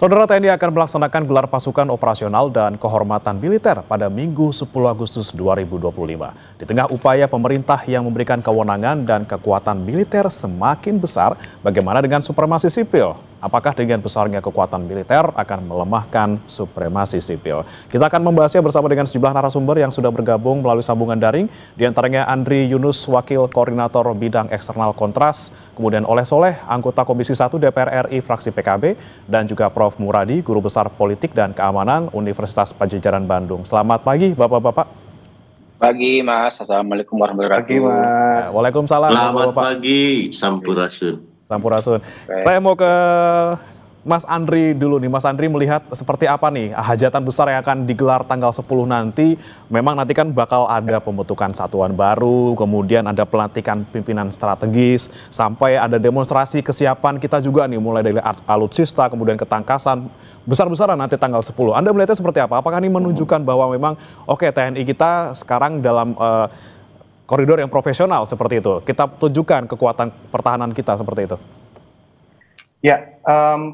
Saudara TNI akan melaksanakan gelar pasukan operasional dan kehormatan militer pada Minggu 10 Agustus 2025. Di tengah upaya pemerintah yang memberikan kewenangan dan kekuatan militer semakin besar, bagaimana dengan supremasi sipil? Apakah dengan besarnya kekuatan militer akan melemahkan supremasi sipil? Kita akan membahasnya bersama dengan sejumlah narasumber yang sudah bergabung melalui sambungan daring, di antaranya Andri Yunus, Wakil Koordinator Bidang Eksternal Kontras, kemudian Oleh Soleh, anggota Komisi 1 DPR RI fraksi PKB, dan juga Prof. Muradi, Guru Besar Politik dan Keamanan Universitas Padjadjaran Bandung. Selamat pagi, Bapak-Bapak. Pagi, Mas. Assalamualaikum warahmatullahi Pagi, wabarakatuh. Mas. Waalaikumsalam, Selamat Bapak-Bapak. pagi, Sampurasun. Sampurasun. Baik. Saya mau ke Mas Andri dulu nih. Mas Andri melihat seperti apa nih hajatan besar yang akan digelar tanggal 10 nanti. Memang nanti kan bakal ada pembentukan satuan baru, kemudian ada pelantikan pimpinan strategis, sampai ada demonstrasi kesiapan kita juga nih, mulai dari alutsista, kemudian ketangkasan, besar-besaran nanti tanggal 10. Anda melihatnya seperti apa? Apakah ini menunjukkan bahwa memang oke, TNI kita sekarang dalam koridor yang profesional seperti itu? Kita tunjukkan kekuatan pertahanan kita seperti itu. Ya,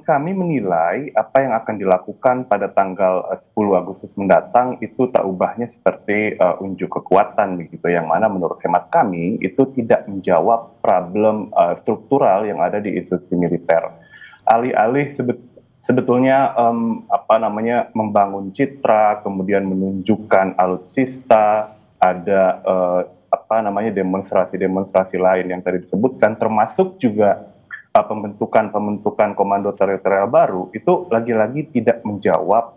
kami menilai apa yang akan dilakukan pada tanggal 10 Agustus mendatang itu tak ubahnya seperti unjuk kekuatan begitu, yang mana menurut hemat kami itu tidak menjawab problem struktural yang ada di institusi militer. Alih-alih sebetulnya membangun citra, kemudian menunjukkan alutsista, ada demonstrasi-demonstrasi lain yang tadi disebutkan, termasuk juga pembentukan komando teritorial baru, itu lagi-lagi tidak menjawab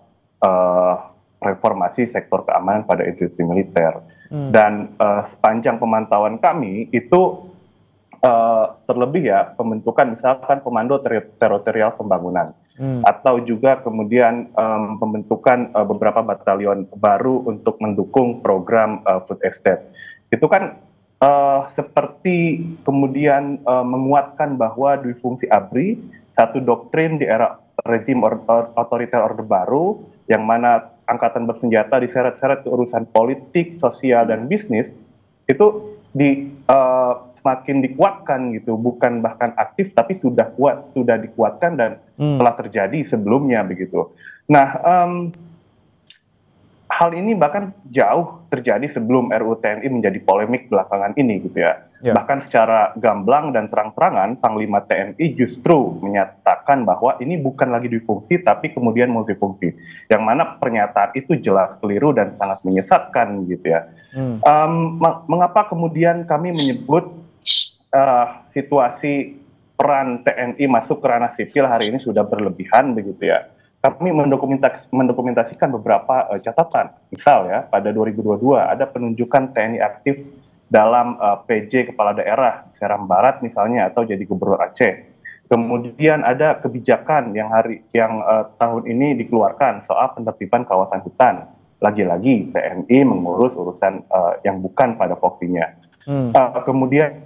reformasi sektor keamanan pada institusi militer. Dan sepanjang pemantauan kami itu terlebih ya pembentukan misalkan komando teritorial pembangunan, atau juga kemudian pembentukan beberapa batalion baru untuk mendukung program food estate. Itu kan seperti kemudian menguatkan bahwa dui fungsi ABRI, satu doktrin di era rezim otoriter Orde Baru, yang mana angkatan bersenjata diseret-seret ke urusan politik, sosial, dan bisnis, itu semakin dikuatkan gitu, bukan bahkan aktif, tapi sudah dikuatkan dan telah terjadi sebelumnya begitu. Nah, hal ini bahkan jauh terjadi sebelum RUU TNI menjadi polemik belakangan ini gitu ya. Bahkan secara gamblang dan terang-terangan Panglima TNI justru menyatakan bahwa ini bukan lagi difungsi tapi kemudian multifungsi. Yang mana pernyataan itu jelas keliru dan sangat menyesatkan gitu ya. Mengapa kemudian kami menyebut situasi peran TNI masuk ke ranah sipil hari ini sudah berlebihan begitu ya? Kami mendokumentasikan beberapa catatan. Misal ya, pada 2022 ada penunjukan TNI aktif dalam PJ Kepala Daerah Seram Barat misalnya, atau jadi Gubernur Aceh. Kemudian ada kebijakan yang tahun ini dikeluarkan soal penertiban kawasan hutan. Lagi-lagi TNI mengurus urusan yang bukan pada foksinya. Kemudian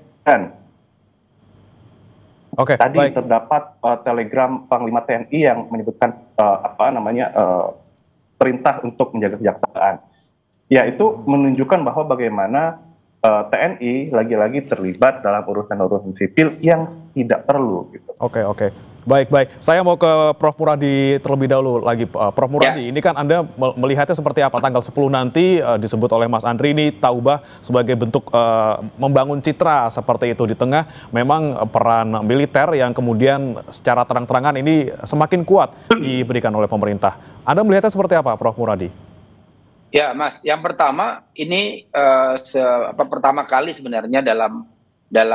tadi baik. Terdapat telegram Panglima TNI yang menyebutkan perintah untuk menjaga kejaksaan. Ya, itu menunjukkan bahwa bagaimana TNI lagi-lagi terlibat dalam urusan-urusan sipil yang tidak perlu. Gitu. Oke. Baik. Saya mau ke Prof. Muradi terlebih dahulu lagi. Prof. Muradi, ini kan Anda melihatnya seperti apa? Tanggal 10 nanti disebut oleh Mas Andri ini taubah sebagai bentuk membangun citra seperti itu. Di tengah memang peran militer yang kemudian secara terang-terangan ini semakin kuat diberikan oleh pemerintah. Anda melihatnya seperti apa, Prof. Muradi? Ya, Mas. Yang pertama, ini pertama kali sebenarnya dalam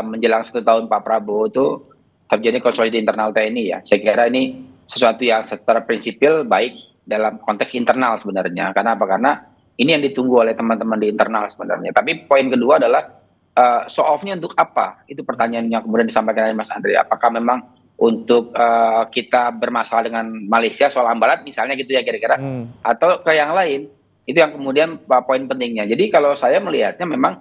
menjelang 1 tahun Pak Prabowo itu terjadi konsolidasi internal TNI ya. Saya kira ini sesuatu yang secara prinsipil baik dalam konteks internal sebenarnya. Karena apa? Karena ini yang ditunggu oleh teman-teman di internal sebenarnya. Tapi poin kedua adalah show off-nya untuk apa? Itu pertanyaan yang kemudian disampaikan oleh Mas Andri. Apakah memang untuk kita bermasalah dengan Malaysia soal Ambalat misalnya gitu ya kira-kira? Atau ke yang lain? Itu yang kemudian poin pentingnya. Jadi kalau saya melihatnya memang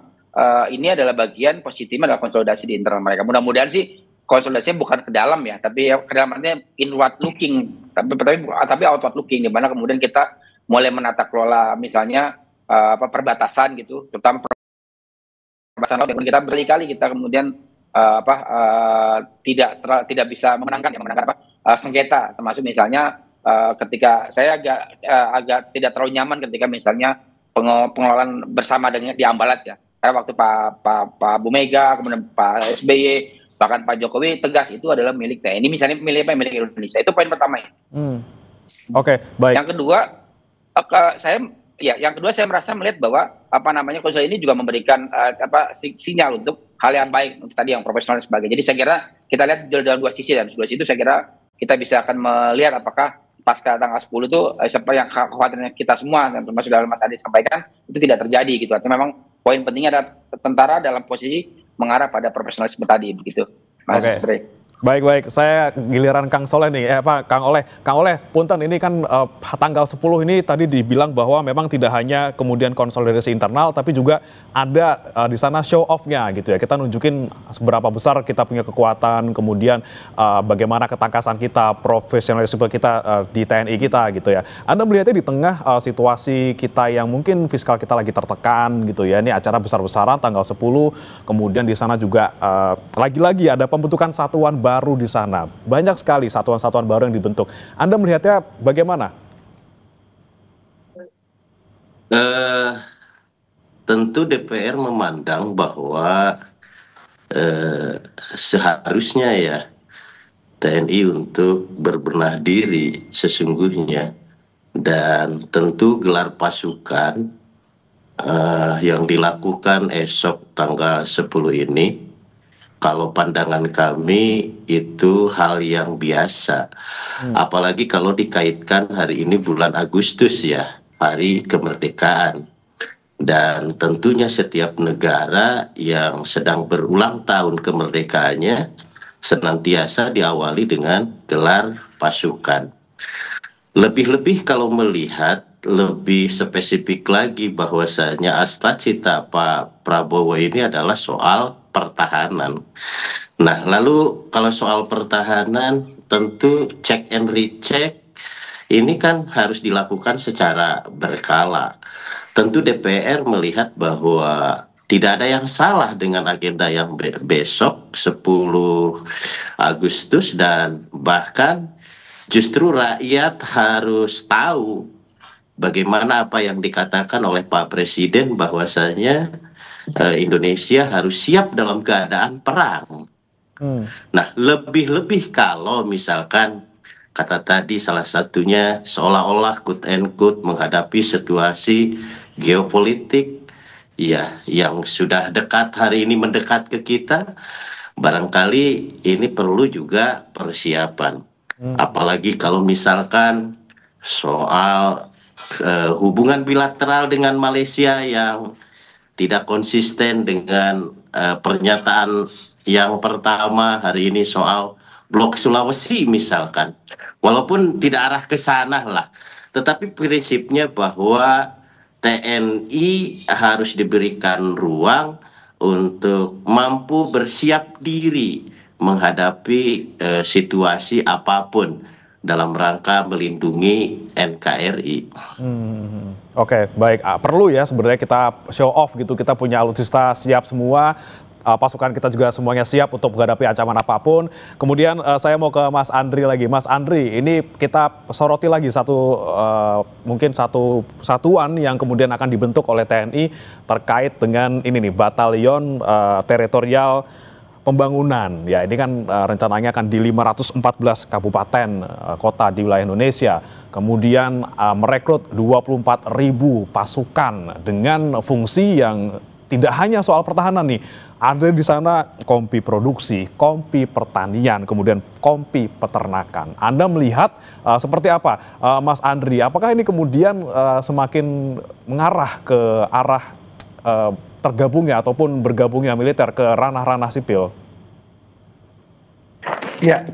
ini adalah bagian positifnya adalah konsolidasi di internal mereka. Mudah-mudahan sih konsolidasinya bukan ke dalam ya, tapi ke dalam artinya inward looking, tapi outward looking, di mana kemudian kita mulai menata kelola misalnya perbatasan gitu, terutama perbatasan laut yang kita berkali-kali kita kemudian tidak bisa memenangkan sengketa, termasuk misalnya ketika saya agak tidak terlalu nyaman ketika misalnya pengelolaan bersama dengan di Ambalat ya. Karena waktu Pak Bu Mega, kemudian Pak SBY, bahkan Pak Jokowi tegas itu adalah milik TNI, misalnya milik apa, milik Indonesia. Itu poin pertama ya. Oke, baik. Yang kedua, saya merasa melihat bahwa konsul ini juga memberikan sinyal untuk hal yang baik untuk tadi yang profesional dan sebagainya. Jadi saya kira kita lihat dalam dua sisi, dan dua sisi itu saya kira kita bisa akan melihat apakah pasca tanggal 10 itu seperti yang khawatirnya kita semua dan termasuk dalam Mas Adi sampaikan itu tidak terjadi gitu. Artinya memang poin pentingnya adalah tentara dalam posisi mengarah pada profesionalisme tadi begitu, Mas Rey. Baik, saya giliran Kang Soleh nih, Kang Oleh, punten ini kan tanggal 10 ini tadi dibilang bahwa memang tidak hanya kemudian konsolidasi internal, tapi juga ada di sana show off-nya gitu ya. Kita nunjukin seberapa besar kita punya kekuatan, kemudian bagaimana ketangkasan kita, profesionalisme kita di TNI kita gitu ya. Anda melihatnya di tengah situasi kita yang mungkin fiskal kita lagi tertekan gitu ya. Ini acara besar-besaran tanggal 10, kemudian di sana juga lagi-lagi ada pembentukan satuan baru di sana. Banyak sekali satuan-satuan baru yang dibentuk. Anda melihatnya bagaimana? Tentu DPR memandang bahwa seharusnya ya TNI untuk berbenah diri sesungguhnya, dan tentu gelar pasukan yang dilakukan esok tanggal 10 ini, kalau pandangan kami itu hal yang biasa. Apalagi kalau dikaitkan hari ini bulan Agustus ya, hari kemerdekaan. Dan tentunya setiap negara yang sedang berulang tahun kemerdekaannya senantiasa diawali dengan gelar pasukan. Lebih-lebih kalau melihat lebih spesifik lagi bahwasanya Astacita Pak Prabowo ini adalah soal pertahanan. Nah, lalu kalau soal pertahanan tentu check and recheck ini kan harus dilakukan secara berkala. Tentu DPR melihat bahwa tidak ada yang salah dengan agenda yang besok 10 Agustus, dan bahkan justru rakyat harus tahu bagaimana apa yang dikatakan oleh Pak Presiden bahwasanya Indonesia harus siap dalam keadaan perang. Nah, lebih-lebih kalau misalkan kata tadi salah satunya seolah-olah quote and quote menghadapi situasi geopolitik ya yang sudah dekat, hari ini mendekat ke kita, barangkali ini perlu juga persiapan. Apalagi kalau misalkan soal hubungan bilateral dengan Malaysia yang tidak konsisten dengan pernyataan yang pertama hari ini soal Blok Sulawesi misalkan. Walaupun tidak arah ke sana lah, tetapi prinsipnya bahwa TNI harus diberikan ruang untuk mampu bersiap diri menghadapi situasi apapun dalam rangka melindungi NKRI. Oke, baik. Perlu ya sebenarnya kita show off gitu. Kita punya alutsista siap semua. Pasukan kita juga semuanya siap untuk menghadapi ancaman apapun. Kemudian saya mau ke Mas Andri lagi. Mas Andri, ini kita soroti lagi mungkin satu satuan yang kemudian akan dibentuk oleh TNI terkait dengan ini nih, Batalion Teritorial Pembangunan. Ya, ini kan rencananya akan di 514 kabupaten kota di wilayah Indonesia. Kemudian merekrut 24.000 pasukan dengan fungsi yang tidak hanya soal pertahanan nih. Ada di sana kompi produksi, kompi pertanian, kemudian kompi peternakan. Anda melihat seperti apa, Mas Andri? Apakah ini kemudian semakin mengarah ke arah tergabungnya ataupun bergabungnya militer ke ranah-ranah sipil? Ya,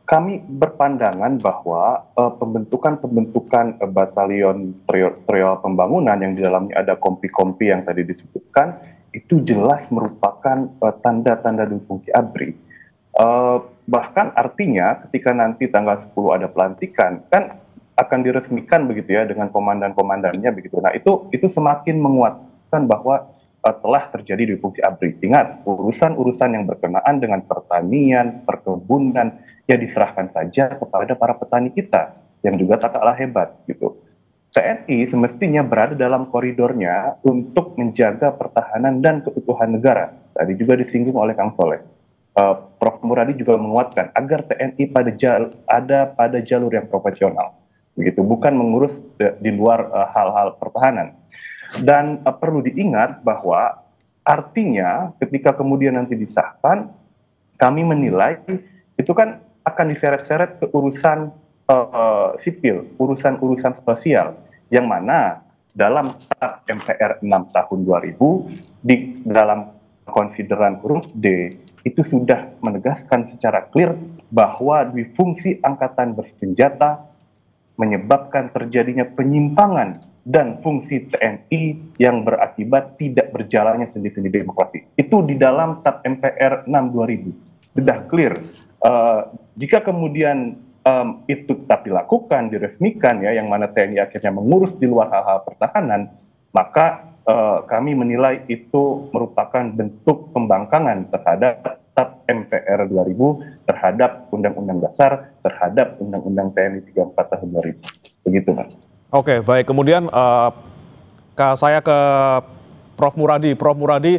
kami berpandangan bahwa pembentukan batalion teritorial pembangunan yang di dalamnya ada kompi-kompi yang tadi disebutkan itu jelas merupakan tanda-tanda dan fungsi ABRI. Bahkan artinya ketika nanti tanggal 10 ada pelantikan kan akan diresmikan begitu ya dengan komandan-komandannya begitu. Nah, itu semakin menguatkan bahwa telah terjadi di fungsi ABRI. Ingat, urusan-urusan yang berkenaan dengan pertanian, perkebunan, ya diserahkan saja kepada para petani kita yang juga tak kalah hebat gitu. TNI semestinya berada dalam koridornya untuk menjaga pertahanan dan keutuhan negara. Tadi juga disinggung oleh Kang Soleh. Prof. Muradi juga menguatkan agar TNI ada pada jalur yang profesional, begitu, bukan mengurus di luar hal-hal pertahanan. Dan perlu diingat bahwa artinya ketika kemudian nanti disahkan, kami menilai itu kan akan diseret-seret ke urusan sipil, urusan-urusan sosial, yang mana dalam TAP MPR 6 tahun 2000 di dalam konsideran huruf D itu sudah menegaskan secara clear bahwa difungsi angkatan bersenjata menyebabkan terjadinya penyimpangan dan fungsi TNI yang berakibat tidak berjalannya sendi-sendi demokrasi. Itu di dalam TAP MPR 6 2000 sudah clear. Jika kemudian itu tetap dilakukan, diresmikan ya, yang mana TNI akhirnya mengurus di luar hal-hal pertahanan, maka kami menilai itu merupakan bentuk pembangkangan terhadap TAP MPR 2000, terhadap Undang-Undang Dasar, terhadap Undang-Undang TNI 34 tahun 2000. Begitu, Mas. Oke, baik. Kemudian saya ke Prof. Muradi. Prof. Muradi,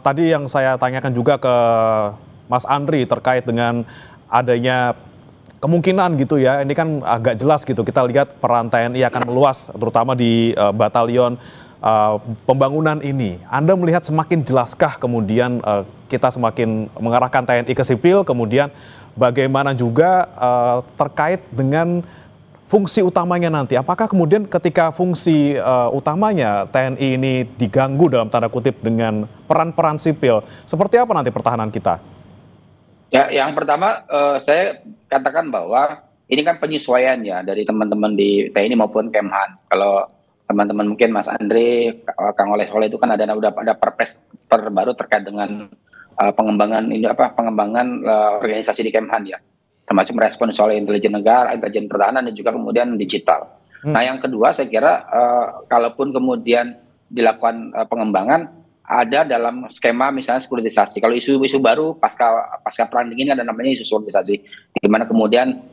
tadi yang saya tanyakan juga ke Mas Andri terkait dengan adanya kemungkinan gitu ya, ini kan agak jelas gitu, kita lihat peran TNI akan meluas, terutama di batalion pembangunan ini. Anda melihat semakin jelaskah kemudian kita semakin mengarahkan TNI ke sipil, kemudian bagaimana juga terkait dengan fungsi utamanya nanti? Apakah kemudian ketika fungsi utamanya TNI ini diganggu dalam tanda kutip dengan peran-peran sipil, seperti apa nanti pertahanan kita? Ya, yang pertama saya katakan bahwa ini kan penyesuaian ya dari teman-teman di TNI maupun Kemhan. Kalau teman-teman mungkin Mas Andre, Kang Oleh Soleh itu kan udah ada perpres terbaru terkait dengan pengembangan organisasi di Kemhan ya, termasuk merespon soal intelijen negara, intelijen pertahanan, dan juga kemudian digital. Nah, yang kedua saya kira kalaupun kemudian dilakukan pengembangan, ada dalam skema misalnya sekuritisasi. Kalau isu-isu baru pasca perang dingin ada namanya isu sekuritisasi, di mana kemudian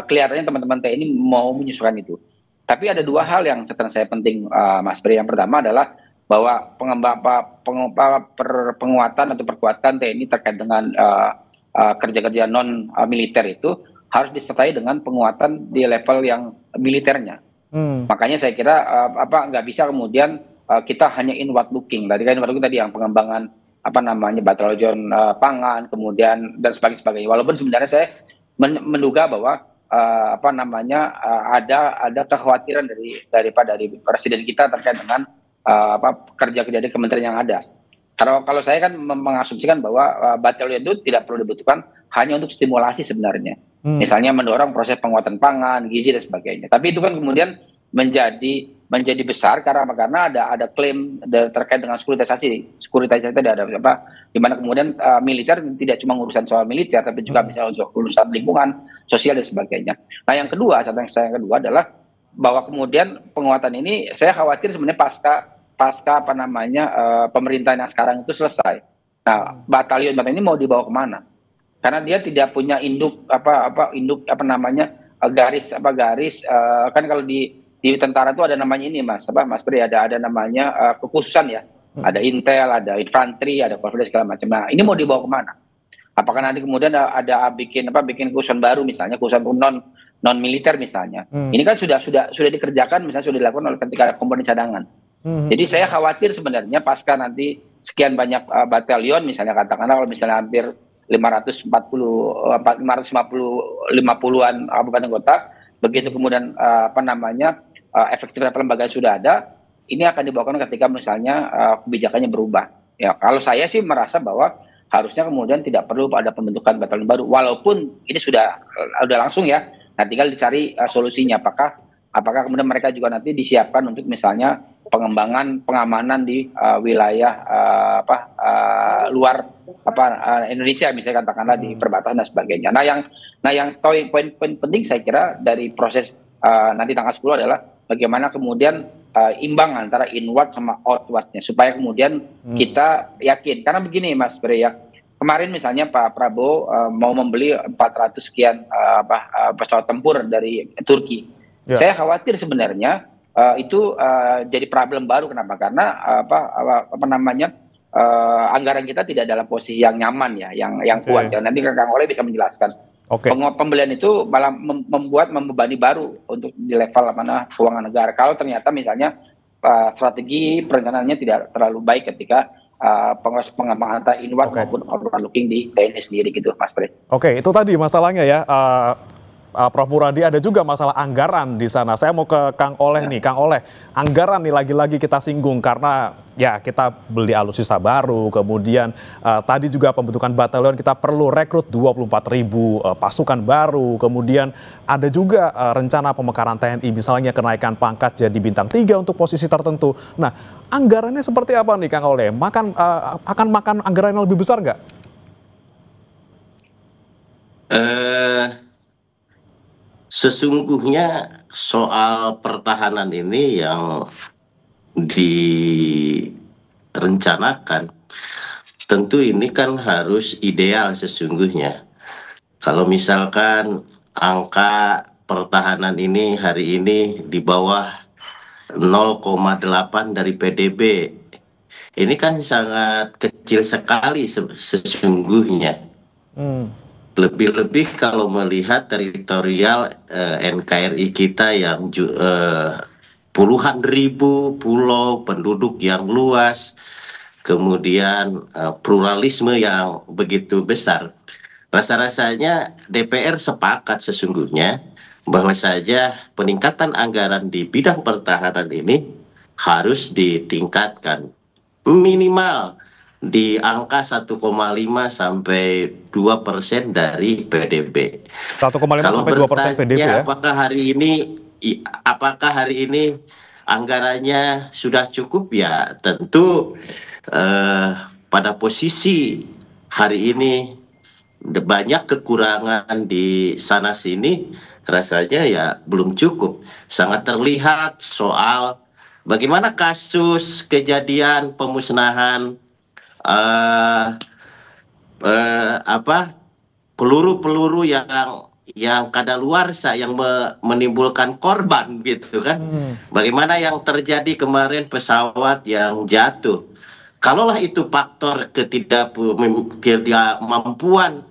kelihatannya teman-teman TNI mau menyesuaikan itu. Tapi ada dua hal yang catatan saya penting, Mas Pri. Yang pertama adalah bahwa penguatan atau perkuatan TNI terkait dengan kerja-kerja non militer itu harus disertai dengan penguatan di level yang militernya. Makanya saya kira nggak bisa kemudian kita hanya inward looking. Tadi kan inward looking tadi yang pengembangan batalion pangan, kemudian dan sebagainya. Walaupun sebenarnya saya menduga bahwa ada kekhawatiran dari presiden kita terkait dengan kerja-kerja di kementerian yang ada. Kalau saya kan mengasumsikan bahwa batalion itu tidak perlu dibutuhkan hanya untuk stimulasi sebenarnya. Misalnya mendorong proses penguatan pangan, gizi dan sebagainya. Tapi itu kan kemudian menjadi besar karena ada klaim terkait dengan sekuritisasi tadi ada di mana kemudian militer tidak cuma urusan soal militer tapi juga misalnya urusan lingkungan sosial dan sebagainya. Nah, yang kedua, catatan saya yang kedua adalah bahwa kemudian penguatan ini saya khawatir sebenarnya pasca pemerintahan yang sekarang itu selesai. Nah, batalion ini mau dibawa kemana? Karena dia tidak punya garis kan kalau di tentara itu ada namanya ini Mas Pri, ada namanya kekhususan ya. Ada intel, ada infanteri, ada konflik segala macam. Nah, ini mau dibawa kemana? Apakah nanti kemudian ada bikin kekhususan baru, misalnya kekhususan non militer misalnya. Ini kan sudah dikerjakan, misalnya sudah dilakukan oleh ketika ada komponen cadangan. Jadi saya khawatir sebenarnya pasca nanti sekian banyak batalion, misalnya katakanlah kalau misalnya hampir 550-an kabupaten kota, begitu kemudian efektivitas lembaga sudah ada, ini akan dibawakan ketika misalnya kebijakannya berubah. Ya, kalau saya sih merasa bahwa harusnya kemudian tidak perlu ada pembentukan batalion baru, walaupun ini sudah langsung ya. Nah, tinggal dicari solusinya. Apakah kemudian mereka juga nanti disiapkan untuk misalnya pengamanan di wilayah luar Indonesia, misalnya katakanlah di perbatasan dan sebagainya. Nah, yang poin penting saya kira dari proses nanti tanggal 10 adalah bagaimana kemudian imbang antara inward sama outwardnya supaya kemudian kita yakin. Karena begini Mas Bre ya, kemarin misalnya Pak Prabowo mau membeli 400 sekian pesawat tempur dari Turki. Ya. Saya khawatir sebenarnya itu jadi problem baru. Kenapa? Karena anggaran kita tidak dalam posisi yang nyaman ya, yang kuat. Dan nanti Kang Oleh bisa menjelaskan. Pembelian itu malah membebani baru untuk di level keuangan negara. Kalau ternyata misalnya strategi perencanaannya tidak terlalu baik ketika pengembangan antara inward maupun outward looking di TNI sendiri gitu, Mas Pri. Oke, itu tadi masalahnya ya. Prof. Muradi, ada juga masalah anggaran di sana. Saya mau ke Kang Oleh nih. Kang Oleh, anggaran nih lagi-lagi kita singgung karena ya kita beli alutsista baru, kemudian tadi juga pembentukan batalion kita perlu rekrut 24.000 pasukan baru, kemudian ada juga rencana pemekaran TNI, misalnya kenaikan pangkat jadi bintang 3 untuk posisi tertentu. Nah, anggarannya seperti apa nih Kang Oleh? Akan makan anggaran yang lebih besar nggak? Sesungguhnya soal pertahanan ini yang direncanakan, tentu ini kan harus ideal sesungguhnya. Kalau misalkan angka pertahanan ini hari ini di bawah 0,8 dari PDB, ini kan sangat kecil sekali sesungguhnya. Lebih-lebih kalau melihat teritorial NKRI kita yang puluhan ribu pulau, penduduk yang luas, kemudian pluralisme yang begitu besar. Rasa-rasanya DPR sepakat sesungguhnya bahwa saja peningkatan anggaran di bidang pertahanan ini harus ditingkatkan minimal di angka 1,5 sampai 2% dari PDB. 1,5 sampai 2% PDB ya? Apakah hari ini anggarannya sudah cukup? Ya tentu pada posisi hari ini banyak kekurangan di sana sini, rasanya ya belum cukup. Sangat terlihat soal bagaimana kasus kejadian pemusnahan peluru-peluru yang kadaluarsa yang menimbulkan korban gitu kan. Bagaimana yang terjadi kemarin pesawat yang jatuh. Kalaulah itu faktor ketidakmampuan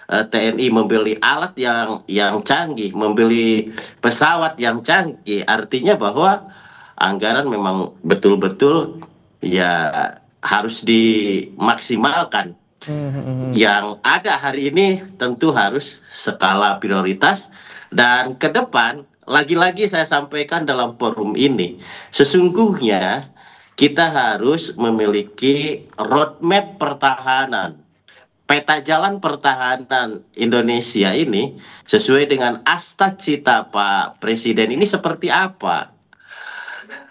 TNI membeli alat yang canggih, membeli pesawat yang canggih, artinya bahwa anggaran memang betul-betul ya harus dimaksimalkan. Yang ada hari ini tentu harus skala prioritas, dan ke depan lagi-lagi saya sampaikan dalam forum ini, sesungguhnya kita harus memiliki roadmap pertahanan, peta jalan pertahanan Indonesia ini sesuai dengan asta cita Pak Presiden ini seperti apa.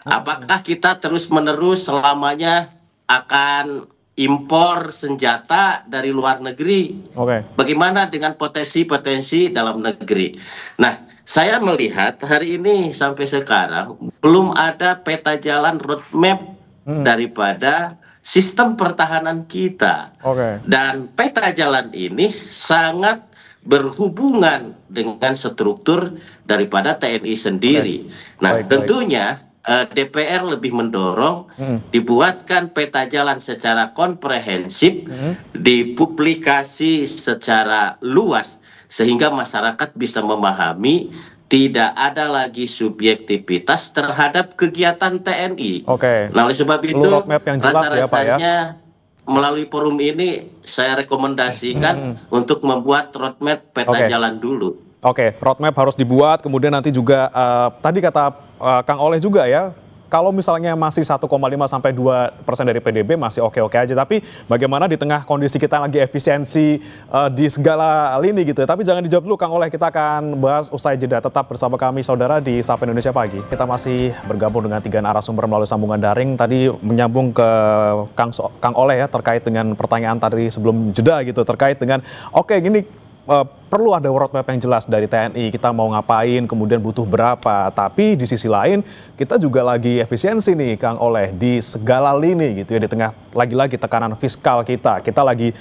Apakah kita terus-menerus selamanya akan impor senjata dari luar negeri? Bagaimana dengan potensi-potensi dalam negeri? Nah, saya melihat hari ini sampai sekarang belum ada peta jalan roadmap daripada sistem pertahanan kita. Dan peta jalan ini sangat berhubungan dengan struktur daripada TNI sendiri. Nah, tentunya DPR lebih mendorong dibuatkan peta jalan secara komprehensif, dipublikasi secara luas sehingga masyarakat bisa memahami, tidak ada lagi subjektivitas terhadap kegiatan TNI. Nah, oleh sebab itu rasa-rasanya melalui forum ini saya rekomendasikan untuk membuat roadmap peta jalan dulu. Roadmap harus dibuat, kemudian nanti juga tadi kata Kang Oleh juga ya, kalau misalnya masih 1,5 sampai 2% dari PDB masih oke-oke aja, tapi bagaimana di tengah kondisi kita lagi efisiensi di segala lini gitu. Tapi jangan dijawab dulu Kang Oleh, kita akan bahas usai jeda. Tetap bersama kami saudara di Sapa Indonesia Pagi. Kita masih bergabung dengan 3 narasumber melalui sambungan daring. Tadi menyambung ke Kang Oleh ya terkait dengan pertanyaan tadi sebelum jeda gitu, terkait dengan gini, perlu ada roadmap yang jelas dari TNI, kita mau ngapain, kemudian butuh berapa. Tapi di sisi lain kita juga lagi efisiensi nih Kang Oleh di segala lini gitu ya, di tengah lagi-lagi tekanan fiskal kita lagi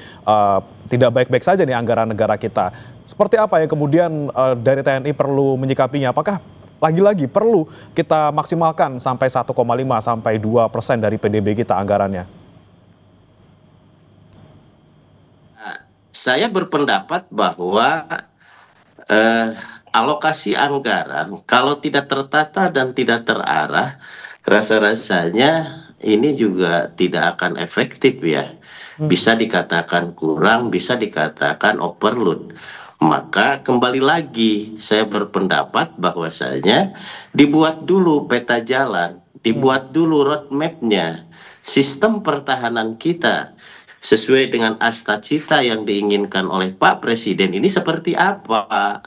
tidak baik-baik saja nih anggaran negara kita. Seperti apa yang kemudian dari TNI perlu menyikapinya? Apakah lagi-lagi perlu kita maksimalkan sampai 1,5 sampai 2% dari PDB kita anggarannya? Saya berpendapat bahwa alokasi anggaran kalau tidak tertata dan tidak terarah, rasa-rasanya ini juga tidak akan efektif ya. Bisa dikatakan kurang, bisa dikatakan overload. Maka kembali lagi saya berpendapat bahwasanya dibuat dulu peta jalan, dibuat dulu roadmap-nya, sistem pertahanan kita sesuai dengan asta-cita yang diinginkan oleh Pak Presiden ini seperti apa.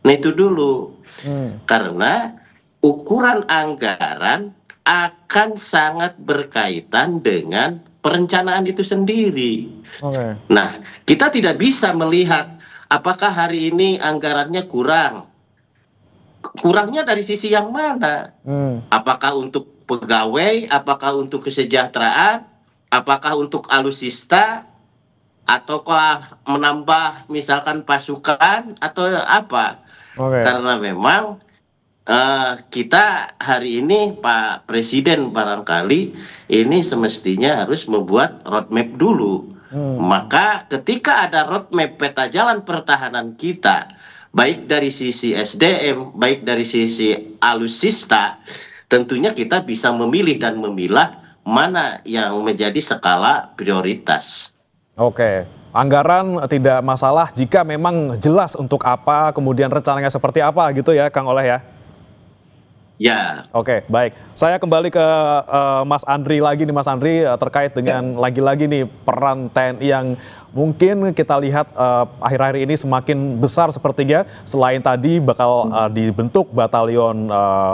Nah itu dulu. Karena ukuran anggaran akan sangat berkaitan dengan perencanaan itu sendiri. Nah, kita tidak bisa melihat apakah hari ini anggarannya kurang. Kurangnya dari sisi yang mana? Apakah untuk pegawai, apakah untuk kesejahteraan, apakah untuk alutsista, ataukah menambah misalkan pasukan atau apa? Karena memang kita hari ini Pak Presiden barangkali ini semestinya harus membuat roadmap dulu. Maka ketika ada roadmap peta jalan pertahanan kita, baik dari sisi SDM, baik dari sisi alutsista, tentunya kita bisa memilih dan memilah mana yang menjadi skala prioritas. Oke, anggaran tidak masalah jika memang jelas untuk apa, kemudian rencananya seperti apa gitu ya Kang Oleh ya? Ya. Oke, baik. Saya kembali ke Mas Andri lagi nih, Mas Andri, terkait dengan lagi-lagi nih peran TNI yang mungkin kita lihat akhir-akhir ini semakin besar sepertinya. Selain tadi bakal dibentuk batalion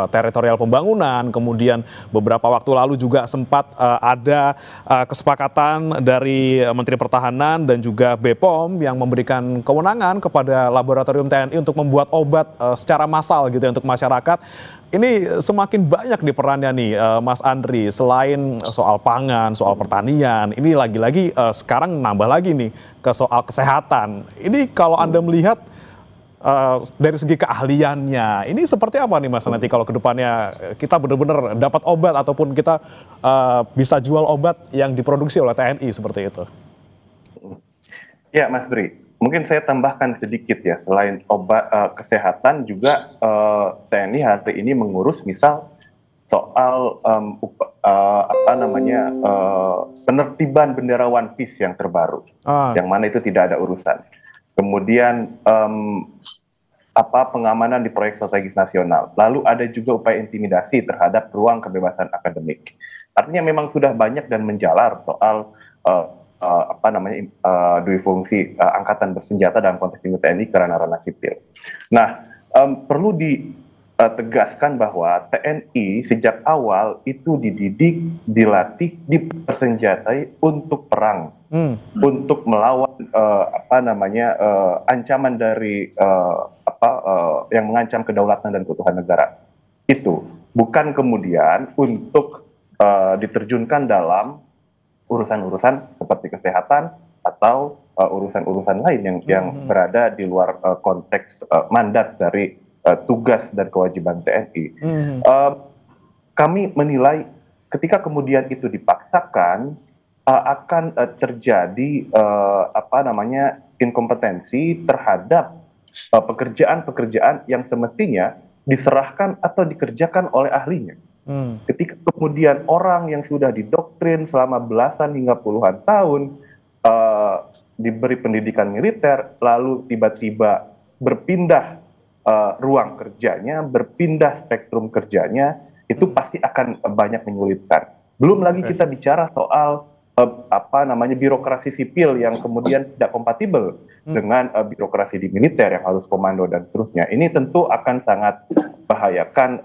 teritorial pembangunan, kemudian beberapa waktu lalu juga sempat ada kesepakatan dari Menteri Pertahanan dan juga BPOM yang memberikan kewenangan kepada laboratorium TNI untuk membuat obat secara massal gitu ya untuk masyarakat. Ini semakin banyak nih perannya nih Mas Andri, selain soal pangan, soal pertanian, ini lagi-lagi sekarang nambah lagi nih ke soal kesehatan. Ini kalau Anda melihat dari segi keahliannya, ini seperti apa nih Mas nanti kalau kedepannya kita benar-benar dapat obat ataupun kita bisa jual obat yang diproduksi oleh TNI seperti itu? Ya Mas Dri, mungkin saya tambahkan sedikit ya, selain obat kesehatan juga TNI hari ini mengurus misal soal penertiban bendera One Piece yang terbaru, yang mana itu tidak ada urusan. Kemudian pengamanan di proyek strategis nasional. Lalu ada juga upaya intimidasi terhadap ruang kebebasan akademik. Artinya memang sudah banyak dan menjalar soal dui fungsi angkatan bersenjata dalam konteks ini TNI ke ranah sipil. Nah, perlu ditegaskan bahwa TNI sejak awal itu dididik, dilatih, dipersenjatai untuk perang, untuk melawan ancaman dari yang mengancam kedaulatan dan keutuhan negara. Itu bukan kemudian untuk diterjunkan dalam urusan-urusan seperti kesehatan atau urusan-urusan lain yang berada di luar konteks mandat dari tugas dan kewajiban TNI. Kami menilai ketika kemudian itu dipaksakan akan terjadi inkompetensi terhadap pekerjaan-pekerjaan yang semestinya diserahkan atau dikerjakan oleh ahlinya. Ketika kemudian orang yang sudah didoktrin selama belasan hingga puluhan tahun diberi pendidikan militer, lalu tiba-tiba berpindah ruang kerjanya, berpindah spektrum kerjanya, itu pasti akan banyak menyulitkan. Belum lagi kita bicara soal birokrasi sipil yang kemudian tidak kompatibel dengan birokrasi di militer yang harus komando dan seterusnya. Ini tentu akan sangat bahayakan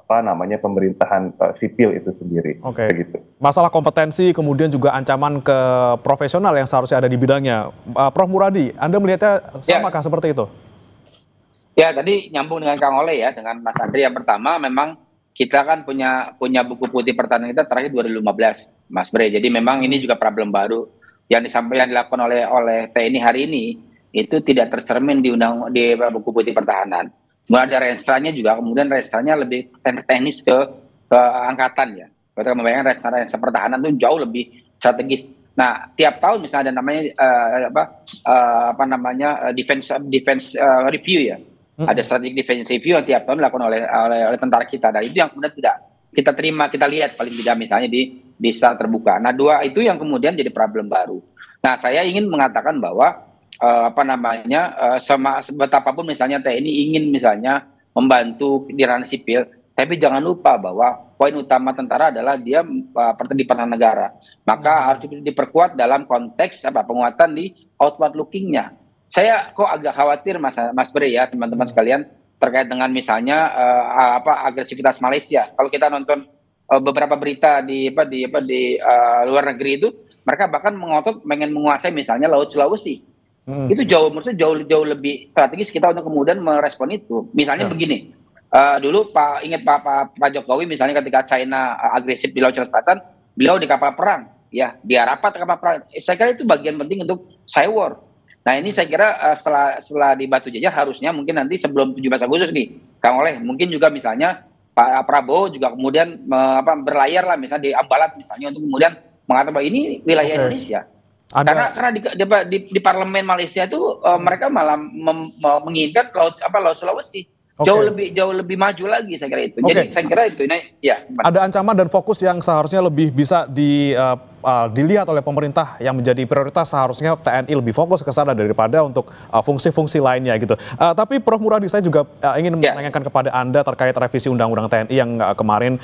apa namanya pemerintahan sipil itu sendiri. Oke. Begitu. Masalah kompetensi kemudian juga ancaman ke profesional yang seharusnya ada di bidangnya. Prof. Muradi, Anda melihatnya samakah seperti itu? Ya, tadi nyambung dengan Kang Oleh ya, dengan Mas Andri. Yang pertama memang kita kan punya buku putih pertahanan kita terakhir 2015, Mas Bre. Jadi memang ini juga problem baru yang dilakukan oleh TNI hari ini itu tidak tercermin di buku putih pertahanan. Mulai ada renstranya juga, kemudian renstranya lebih teknis ke angkatan ya. Kita membayangkan renstra pertahanan itu jauh lebih strategis. Nah, tiap tahun misalnya ada namanya defense review ya. Ada strategic defense review yang tiap tahun dilakukan oleh tentara kita, dan itu yang kemudian tidak kita terima, kita lihat paling tidak misalnya di secara terbuka. Nah, dua itu yang kemudian jadi problem baru. Nah, saya ingin mengatakan bahwa betapapun misalnya TNI ingin misalnya membantu di ranah sipil, tapi jangan lupa bahwa poin utama tentara adalah dia di pertahanan negara. Maka harus diperkuat dalam konteks penguatan di outward looking-nya. Saya kok agak khawatir Mas Bre ya, teman-teman sekalian, terkait dengan misalnya agresivitas Malaysia. Kalau kita nonton beberapa berita di luar negeri itu, mereka bahkan mengotot pengen menguasai misalnya Laut Sulawesi. Itu menurut saya jauh lebih strategis kita untuk kemudian merespon itu. Misalnya begini, dulu Pak Jokowi misalnya ketika China agresif di Laut Cina Selatan, beliau di kapal perang, ya dia rapat ke kapal perang. Saya kira itu bagian penting untuk cyber. Nah, ini saya kira setelah di Batu Jajar harusnya mungkin nanti sebelum 17 Agustus nih, Kang Oleh, mungkin juga misalnya Pak Prabowo juga kemudian berlayar lah misalnya di Ambalat misalnya untuk kemudian mengatakan bahwa ini wilayah Indonesia. Karena di parlemen Malaysia itu mereka malah menginginkan Laut Sulawesi. Jauh lebih maju lagi saya kira itu. Jadi saya kira itu ini ya. Ada ancaman dan fokus yang seharusnya lebih bisa dilihat oleh pemerintah yang menjadi prioritas, seharusnya TNI lebih fokus ke sana daripada untuk fungsi-fungsi lainnya gitu. Tapi Prof. Muradi, saya juga ingin menanyakan kepada Anda terkait revisi Undang-Undang TNI yang kemarin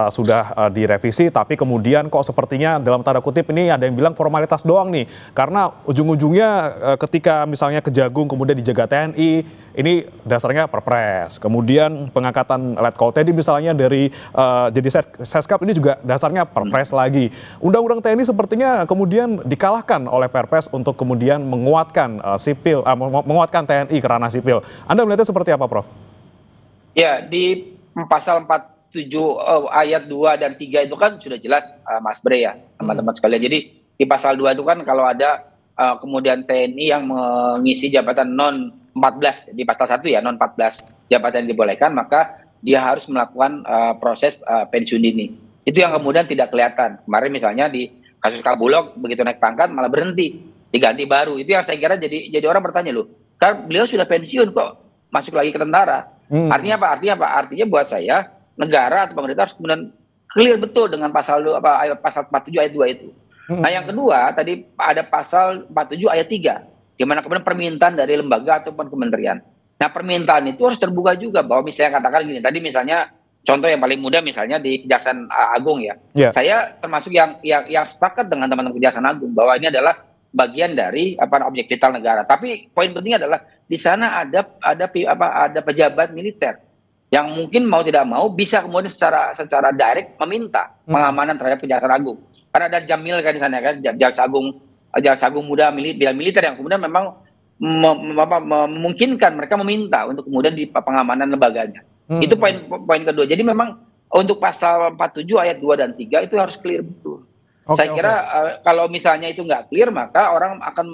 sudah direvisi, tapi kemudian kok sepertinya dalam tanda kutip ini ada yang bilang formalitas doang nih, karena ujung-ujungnya ketika misalnya Kejagung kemudian dijaga TNI, ini dasarnya Perpres, kemudian pengangkatan Letkol Teddy misalnya dari jadi Seskap ini juga dasarnya Perpres lagi. Undang-Undang TNI sepertinya kemudian dikalahkan oleh Perpres untuk kemudian menguatkan menguatkan TNI ke ranah sipil. Anda melihatnya seperti apa, Prof? Ya, di pasal 47 ayat 2 dan 3 itu kan sudah jelas, Mas Bre ya, teman-teman sekalian. Jadi di pasal 2 itu kan kalau ada kemudian TNI yang mengisi jabatan non 14, di pasal 1 ya, non 14 jabatan yang dibolehkan, maka dia harus melakukan proses pensiun dini. Itu yang kemudian tidak kelihatan. Kemarin misalnya di kasus Kalbulok, begitu naik pangkat malah berhenti, diganti baru. Itu yang saya kira jadi orang bertanya, loh, kan beliau sudah pensiun kok masuk lagi ke tentara. Artinya apa? Artinya buat saya negara atau pemerintah harus kemudian clear betul dengan pasal 47 ayat 2 itu. Nah, yang kedua tadi ada pasal 47 ayat 3, di mana kemudian permintaan dari lembaga ataupun kementerian. Nah, permintaan itu harus terbuka juga, bahwa misalnya katakan gini, tadi misalnya contoh yang paling mudah misalnya di Kejaksaan Agung ya. Saya termasuk yang sepakat dengan teman-teman Kejaksaan Agung bahwa ini adalah bagian dari objek vital negara. Tapi poin pentingnya adalah di sana ada pejabat militer yang mungkin mau tidak mau bisa kemudian secara direct meminta pengamanan terhadap Kejaksaan Agung. Karena ada Jamil kan di sana kan, Jaksa Agung muda militer yang kemudian memang memungkinkan mereka meminta untuk kemudian di pengamanan lembaganya. Itu poin kedua. Jadi memang untuk pasal 47 ayat 2 dan 3 itu harus clear betul. Saya kira kalau misalnya itu nggak clear, maka orang akan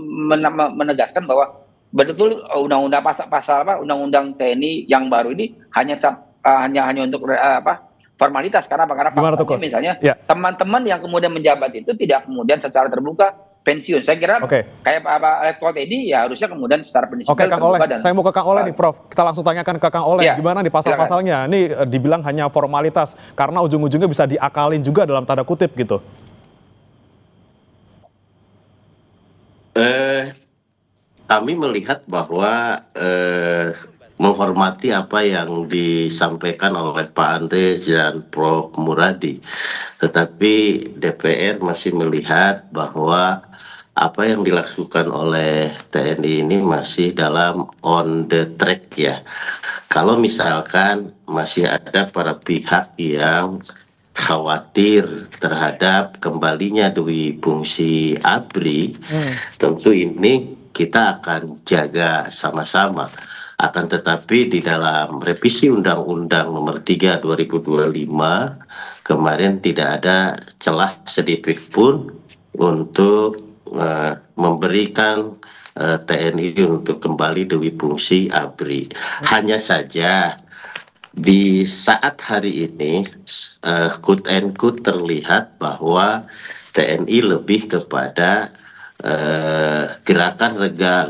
menegaskan bahwa betul undang-undang undang-undang TNI yang baru ini hanya untuk formalitas. Karena faktanya misalnya teman-teman yang kemudian menjabat itu tidak kemudian secara terbuka pensiun. Saya kira kayak Letkol Teddy ya harusnya kemudian secara prinsipil Kang Oleh. Saya mau ke Kang Oleh nih, Prof. Kita langsung tanyakan ke Kang Oleh, gimana nih pasal-pasalnya? Ini dibilang hanya formalitas karena ujung-ujungnya bisa diakalin juga dalam tanda kutip gitu. Kami melihat bahwa menghormati apa yang disampaikan oleh Pak Andreas dan Prof. Muradi. Tetapi DPR masih melihat bahwa apa yang dilakukan oleh TNI ini masih dalam on the track ya. Kalau misalkan masih ada para pihak yang khawatir terhadap kembalinya Dwi Fungsi ABRI, tentu ini kita akan jaga sama-sama. Akan tetapi di dalam revisi Undang-Undang Nomor 3 2025 kemarin tidak ada celah sedikit pun untuk memberikan TNI untuk kembali Dwi Fungsi ABRI. Hanya saja di saat hari ini quote and quote terlihat bahwa TNI lebih kepada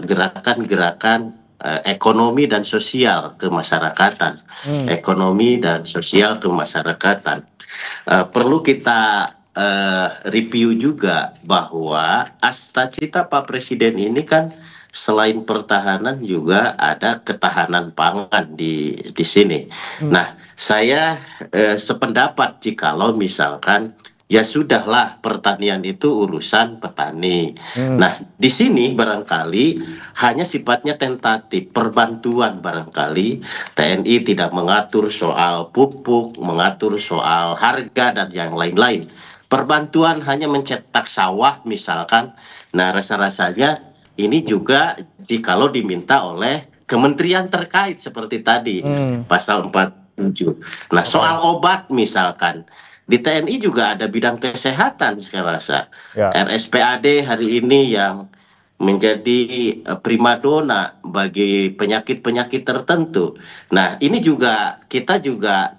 gerakan-gerakan ekonomi dan sosial kemasyarakatan, ekonomi dan sosial kemasyarakatan. Perlu kita review juga bahwa cita Pak Presiden ini kan selain pertahanan juga ada ketahanan pangan di sini. Nah, saya sependapat jikalau misalkan ya sudahlah pertanian itu urusan petani. Nah, di sini barangkali hanya sifatnya tentatif, perbantuan barangkali TNI tidak mengatur soal pupuk, mengatur soal harga dan yang lain-lain. Perbantuan hanya mencetak sawah misalkan. Nah, rasa-rasanya ini juga jikalau diminta oleh kementerian terkait seperti tadi pasal 47. Nah, soal obat misalkan di TNI juga ada bidang kesehatan saya rasa. RSPAD hari ini yang menjadi primadona bagi penyakit-penyakit tertentu. Nah, ini juga kita juga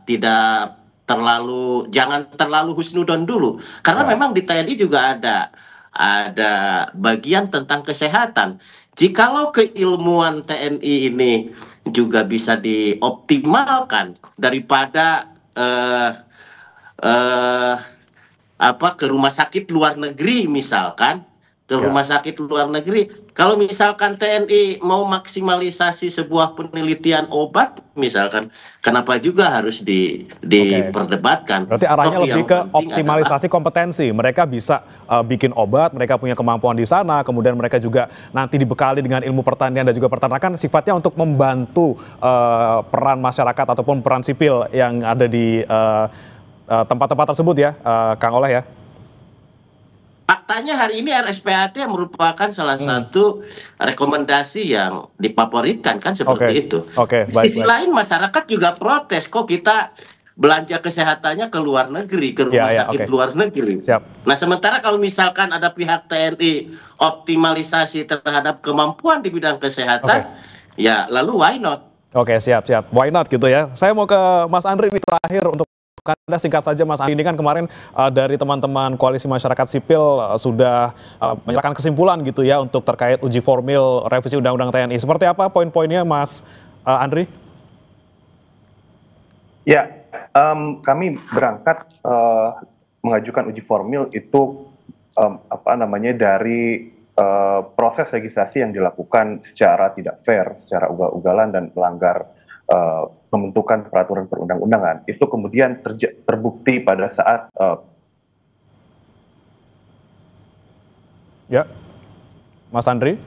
jangan terlalu husnudon dulu karena memang di TNI juga ada bagian tentang kesehatan. Jikalau keilmuan TNI ini juga bisa dioptimalkan daripada ke rumah sakit luar negeri misalkan, rumah sakit luar negeri. Kalau misalkan TNI mau maksimalisasi sebuah penelitian obat misalkan, kenapa juga harus diperdebatkan? Berarti arahnya lebih ke optimalisasi kompetensi. Mereka bisa bikin obat, mereka punya kemampuan di sana, kemudian mereka juga nanti dibekali dengan ilmu pertanian dan juga peternakan, sifatnya untuk membantu peran masyarakat ataupun peran sipil yang ada di tempat-tempat tersebut ya, Kang Oleh ya. Faktanya hari ini RSPAD merupakan salah satu rekomendasi yang difavoritkan kan seperti itu. Di sisi lain masyarakat juga protes, kok kita belanja kesehatannya ke luar negeri, ke rumah sakit luar negeri. Nah, sementara kalau misalkan ada pihak TNI optimalisasi terhadap kemampuan di bidang kesehatan, ya lalu why not? Siap. Why not gitu ya. Saya mau ke Mas Andri ini terakhir untuk Anda singkat saja Mas Andri, ini kan kemarin dari teman-teman Koalisi Masyarakat Sipil sudah menyerahkan kesimpulan gitu ya untuk terkait uji formil revisi Undang-Undang TNI. Seperti apa poin-poinnya Mas Andri? Ya, kami berangkat mengajukan uji formil itu dari proses legislasi yang dilakukan secara tidak fair, secara ugal-ugalan dan melanggar pembentukan peraturan perundang-undangan. Itu kemudian terbukti pada saat ya, Mas Andri.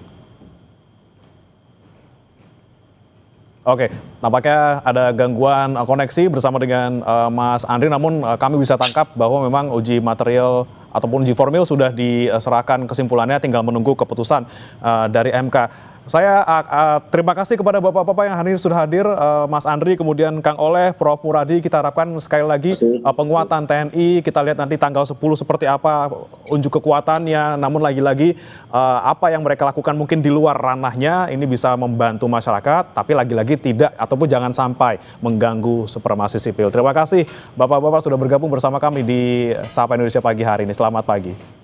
Nampaknya ada gangguan koneksi bersama dengan Mas Andri, namun kami bisa tangkap bahwa memang uji material ataupun uji formil sudah diserahkan kesimpulannya, tinggal menunggu keputusan dari MK. Saya terima kasih kepada bapak-bapak yang hari ini sudah hadir, Mas Andri, kemudian Kang Oleh, Prof. Muradi. Kita harapkan sekali lagi penguatan TNI, kita lihat nanti tanggal 10 seperti apa unjuk kekuatannya, namun lagi-lagi apa yang mereka lakukan mungkin di luar ranahnya, ini bisa membantu masyarakat, tapi lagi-lagi tidak ataupun jangan sampai mengganggu supremasi sipil. Terima kasih bapak-bapak sudah bergabung bersama kami di Sapa Indonesia Pagi hari ini. Selamat pagi.